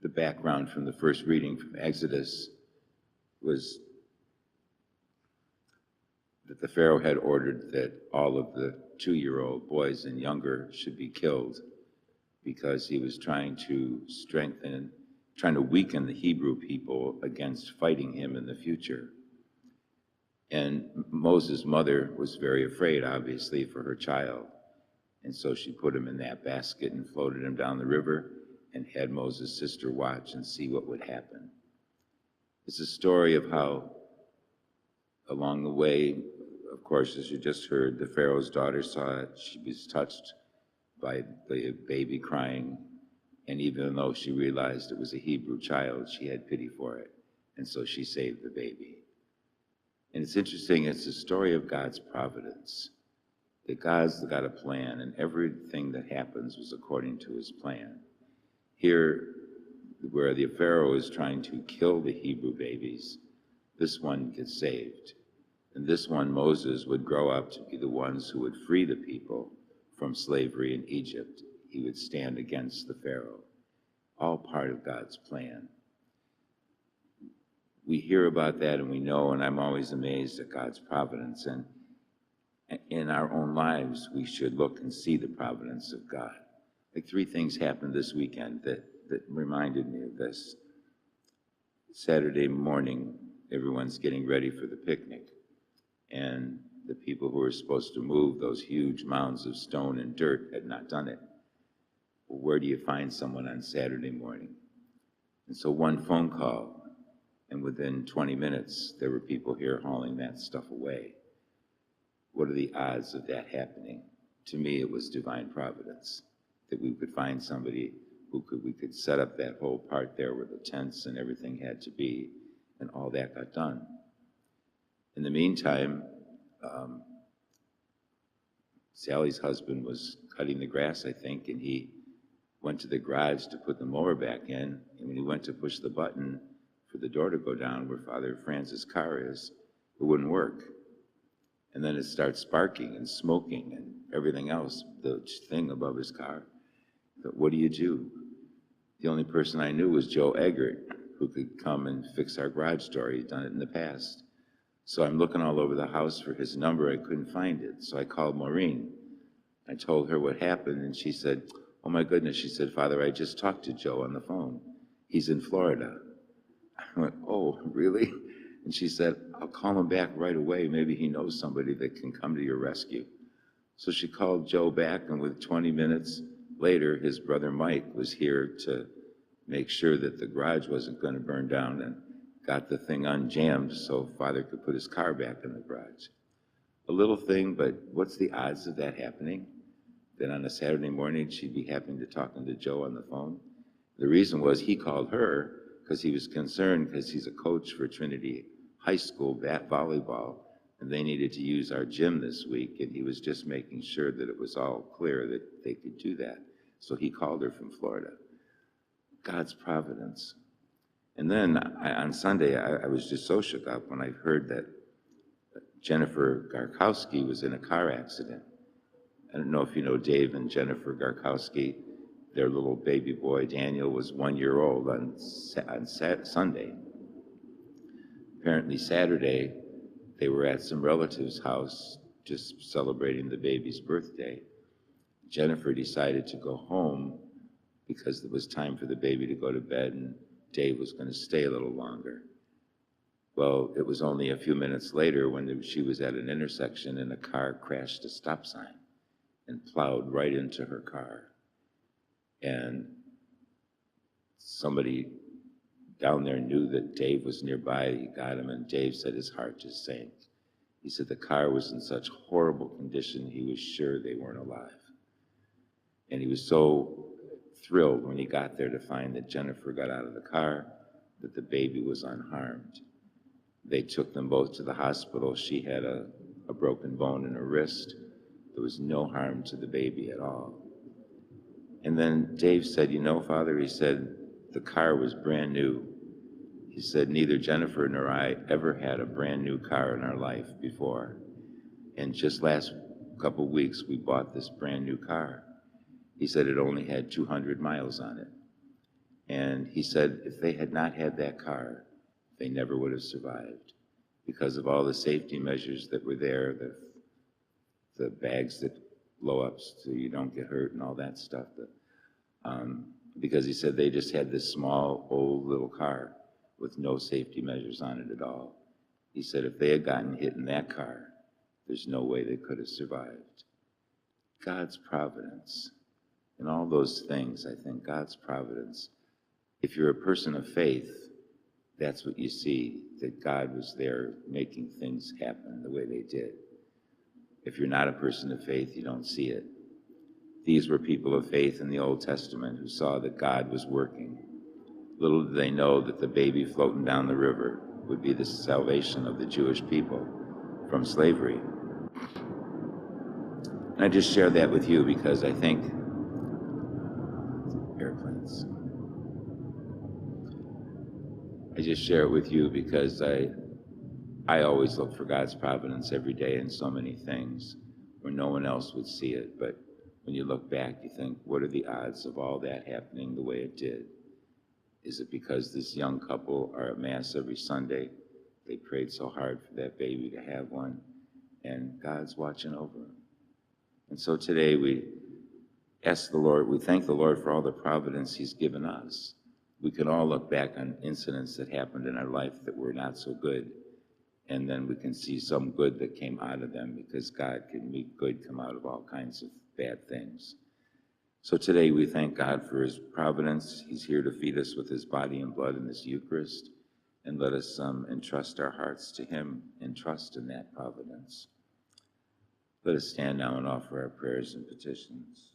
the background from the first reading from Exodus was that the Pharaoh had ordered that all of the 2-year-old boys and younger should be killed because he was trying to weaken the Hebrew people against fighting him in the future. And Moses' mother was very afraid, obviously, for her child. And so she put him in that basket and floated him down the river and had Moses' sister watch and see what would happen. It's a story of how, along the way, of course, as you just heard, the Pharaoh's daughter saw it. She was touched by the baby crying. And even though she realized it was a Hebrew child, she had pity for it. And so she saved the baby. And it's interesting, it's a story of God's providence. That God's got a plan, and everything that happens was according to his plan. Here, where the Pharaoh is trying to kill the Hebrew babies, this one gets saved. And this one, Moses, would grow up to be the ones who would free the people from slavery in Egypt. He would stand against the Pharaoh. All part of God's plan. We hear about that and we know, and I'm always amazed at God's providence. And in our own lives, we should look and see the providence of God. Like 3 things happened this weekend that reminded me of this. Saturday morning, everyone's getting ready for the picnic. And the people who were supposed to move those huge mounds of stone and dirt had not done it. Well, where do you find someone on Saturday morning? And so one phone call, and within 20 minutes, there were people here hauling that stuff away. What are the odds of that happening? To me, it was divine providence, that we could find somebody we could set up that whole part there where the tents and everything had to be, and all that got done. In the meantime, Sally's husband was cutting the grass, I think, and he went to the garage to put the mower back in, and when he went to push the button for the door to go down where Father Francis' car is, it wouldn't work. And then it starts sparking and smoking and everything else, the thing above his car. But what do you do? The only person I knew was Joe Eggert, who could come and fix our garage door. He'd done it in the past. So I'm looking all over the house for his number. I couldn't find it. So I called Maureen. I told her what happened, and she said, oh my goodness, she said, Father, I just talked to Joe on the phone. He's in Florida. I went, oh, really? And she said, I'll call him back right away. Maybe he knows somebody that can come to your rescue. So she called Joe back, and with 20 minutes later, his brother Mike was here to make sure that the garage wasn't going to burn down and got the thing unjammed so Father could put his car back in the garage. A little thing, but what's the odds of that happening? That on a Saturday morning, she'd be happening to talking to Joe on the phone? The reason was he called her because he was concerned because he's a coach for Trinity High School volleyball, and they needed to use our gym this week, and he was just making sure that it was all clear that they could do that. So he called her from Florida. God's providence. And then on Sunday, I was just so shook up when I heard that Jennifer Garkowski was in a car accident. I don't know if you know Dave and Jennifer Garkowski. Their little baby boy, Daniel, was 1 year old on Sunday. Apparently Saturday, they were at some relative's house just celebrating the baby's birthday. Jennifer decided to go home because it was time for the baby to go to bed and Dave was going to stay a little longer. Well, it was only a few minutes later when she was at an intersection and a car crashed a stop sign and plowed right into her car. And somebody down there knew that Dave was nearby. He got him, and Dave said his heart just sank. He said the car was in such horrible condition, he was sure they weren't alive. And he was so thrilled when he got there to find that Jennifer got out of the car, that the baby was unharmed. They took them both to the hospital. She had a broken bone in her wrist. There was no harm to the baby at all. And then Dave said, you know, Father, he said, the car was brand new. He said, neither Jennifer nor I ever had a brand new car in our life before. And just last couple weeks, we bought this brand new car. He said it only had 200 miles on it. And he said if they had not had that car, they never would have survived because of all the safety measures that were there, the bags that blow up so you don't get hurt and all that stuff. Because he said they just had this small, old little car with no safety measures on it at all. He said if they had gotten hit in that car, there's no way they could have survived. God's providence and all those things, I think, God's providence. If you're a person of faith, that's what you see, that God was there making things happen the way they did. If you're not a person of faith, you don't see it. These were people of faith in the Old Testament who saw that God was working. Little did they know that the baby floating down the river would be the salvation of the Jewish people from slavery. And I just share that with you because I think airplanes. I just share it with you because I always look for God's providence every day in so many things where no one else would see it. But when you look back, you think, what are the odds of all that happening the way it did? Is it because this young couple are at Mass every Sunday? They prayed so hard for that baby to have one, and God's watching over them. And so today we ask the Lord, we thank the Lord for all the providence he's given us. We can all look back on incidents that happened in our life that were not so good, and then we can see some good that came out of them because God can make good come out of all kinds of bad things. So today we thank God for his providence. He's here to feed us with his body and blood in this Eucharist, and let us entrust our hearts to him and trust in that providence. Let us stand now and offer our prayers and petitions.